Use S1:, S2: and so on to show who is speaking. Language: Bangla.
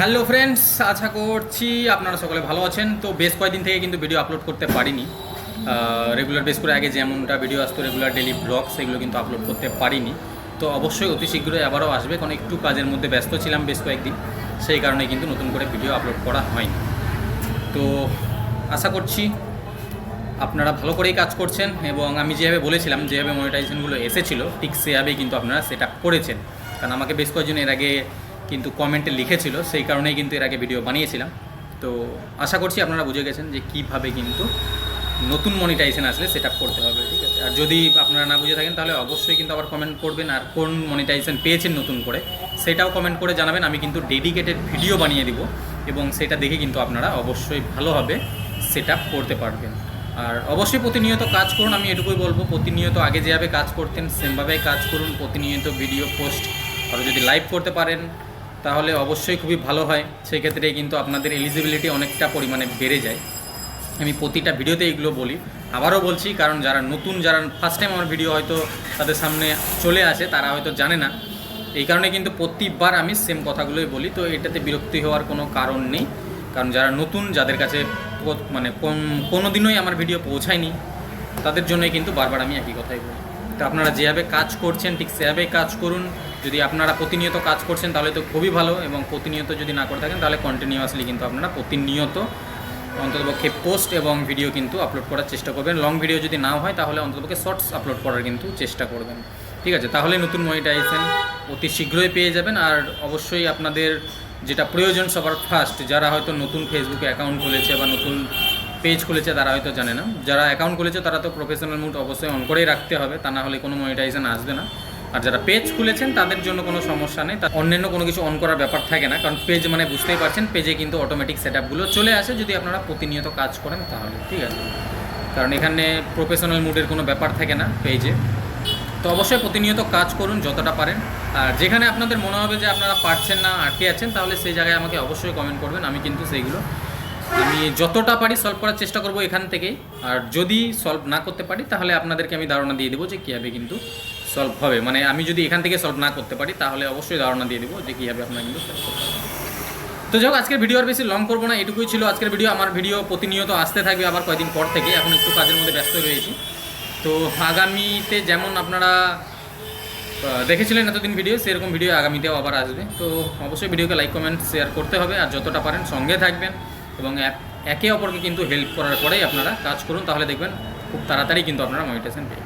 S1: হ্যালো ফ্রেন্ডস, আশা করছি আপনারা সকলে ভালো আছেন। তো বেশ কয়েকদিন থেকে কিন্তু ভিডিও আপলোড করতে পারিনি। রেগুলার বেস করে আগে যেমনটা ভিডিও আসতো, রেগুলার ডেলি ব্লগ, সেগুলো কিন্তু আপলোড করতে পারিনি। তো অবশ্যই অতি শীঘ্রই আবারও আসবে, কারণ একটু কাজের মধ্যে ব্যস্ত ছিলাম বেশ কয়েকদিন, সেই কারণে কিন্তু নতুন করে ভিডিও আপলোড করা হয়নি। তো আশা করছি আপনারা ভালো করেই কাজ করছেন, এবং আমি যেভাবে বলেছিলাম, যেভাবে মনিটাইজেশনগুলো এসেছিলো ঠিক সেভাবেই কিন্তু আপনারা সেট আপ করেছেন। কারণ আমাকে বেশ কয়েকজন এর আগে কিন্তু কমেন্টে লিখেছিল, সেই কারণেই কিন্তু এর আগে ভিডিও বানিয়েছিলাম। তো আশা করছি আপনারা বুঝে গেছেন যে কীভাবে কিন্তু নতুন মনিটাইজেশন আসলে সেট আপ করতে হবে, ঠিক আছে। আর যদি আপনারা না বুঝে থাকেন তাহলে অবশ্যই কিন্তু আবার কমেন্ট করবেন, আর কোন মনিটাইজেশন পেয়েছেন নতুন করে সেটাও কমেন্ট করে জানাবেন। আমি কিন্তু ডেডিকেটেড ভিডিও বানিয়ে দিব, এবং সেটা দেখে কিন্তু আপনারা অবশ্যই ভালোভাবে সেট আপ করতে পারবেন। আর অবশ্যই প্রতিনিয়ত কাজ করুন, আমি এটুকুই বলবো। প্রতিনিয়ত আগে যেভাবে কাজ করতেন সেমভাবেই কাজ করুন, প্রতিনিয়ত ভিডিও পোস্ট, আর যদি লাইভ করতে পারেন তাহলে অবশ্যই খুবই ভালো হয়। সেই ক্ষেত্রে কিন্তু আপনাদের এলিজিবিলিটি অনেকটা পরিমাণে বেড়ে যায়। আমি প্রতিটা ভিডিওতে এইগুলো বলি, আবারও বলছি, কারণ যারা নতুন, যারা ফার্স্ট টাইম আমার ভিডিও হয়তো তাদের সামনে চলে আসে, তারা হয়তো জানে না। এই কারণে কিন্তু প্রতিবার আমি সেম কথাগুলোই বলি। তো এটাতে বিরক্তি হওয়ার কোনো কারণ নেই, কারণ যারা নতুন, যাদের কাছে মানে কোনো দিনই আমার ভিডিও পৌঁছায়নি, তাদের জন্যই কিন্তু বারবার আমি একই কথাই বলি। তো আপনারা যেভাবে কাজ করছেন ঠিক সেভাবেই কাজ করুন। যদি আপনারা প্রতিনিয়ত কাজ করছেন তাহলে তো খুবই ভালো, এবং প্রতিনিয়ত যদি না করে থাকেন তাহলে কন্টিনিউয়াসলি কিন্তু আপনারা প্রতিনিয়ত অন্ততপক্ষে পোস্ট এবং ভিডিও কিন্তু আপলোড করার চেষ্টা করবেন। লং ভিডিও যদি নাও হয় তাহলে অন্ততপক্ষে শর্টস আপলোড করার কিন্তু চেষ্টা করবেন, ঠিক আছে। তাহলে নতুন মনিটাইজেশন অতি শীঘ্রই পেয়ে যাবেন। আর অবশ্যই আপনাদের যেটা প্রয়োজন সবার ফার্স্ট, যারা হয়তো নতুন ফেসবুকে অ্যাকাউন্ট খুলেছে বা নতুন পেজ খুলেছে তারা হয়তো জানে না, যারা অ্যাকাউন্ট খুলেছে তারা তো প্রফেশনাল মুড অবশ্যই অন করেই রাখতে হবে, তা না হলে কোনো মনিটাইজেশন আসবে না। আর যারা পেজ খুলেছেন তাদের জন্য কোনো সমস্যা নেই, তা অন্যান্য কোনো কিছু অন করার ব্যাপার থাকে না, কারণ পেজ মানে বুঝতেই পারছেন, পেজে কিন্তু অটোমেটিক সেট আপগুলো চলে আসে যদি আপনারা প্রতিনিয়ত কাজ করেন তাহলে, ঠিক আছে। কারণ এখানে প্রফেশনাল মুডের কোনো ব্যাপার থাকে না পেজে। তো অবশ্যই প্রতিনিয়ত কাজ করুন যতটা পারেন। আর যেখানে আপনাদের মনে হবে যে আপনারা পারছেন না, আটকে আছেন, তাহলে সেই জায়গায় আমাকে অবশ্যই কমেন্ট করবেন। আমি কিন্তু সেইগুলো আমি যতটা পারি সলভ করার চেষ্টা করব এখান থেকেই। আর যদি সলভ না করতে পারি তাহলে আপনাদেরকে আমি ধারণা দিয়ে দেবো যে কীভাবে কিন্তু সলভ হবে। মানে আমি যদি এখান থেকে সলভ না করতে পারি তাহলে অবশ্যই ধারণা দিয়ে দেবো যে কীভাবে আপনারা কিন্তু সলভ করতে পারবেন। তো যাই হোক, আজকের ভিডিও আর বেশি লং করবো না, এটুকুই ছিল আজকের ভিডিও। আমার ভিডিও প্রতিনিয়ত আসতে থাকবে আবার কয়েকদিন পর থেকে, এখন একটু কাজের মধ্যে ব্যস্ত রয়েছি। তো আগামীতে যেমন আপনারা দেখেছিলেন এতদিন ভিডিও, সেরকম ভিডিও আগামীতেও আবার আসবে। তো অবশ্যই ভিডিওকে লাইক কমেন্ট শেয়ার করতে হবে, আর যতটা পারেন সঙ্গে থাকবেন, এবং একে অপরকে কিন্তু হেল্প করার পরেই আপনারা কাজ করুন, তাহলে দেখবেন খুব তাড়াতাড়ি কিন্তু আপনারা মনিটাইজেশন পেয়ে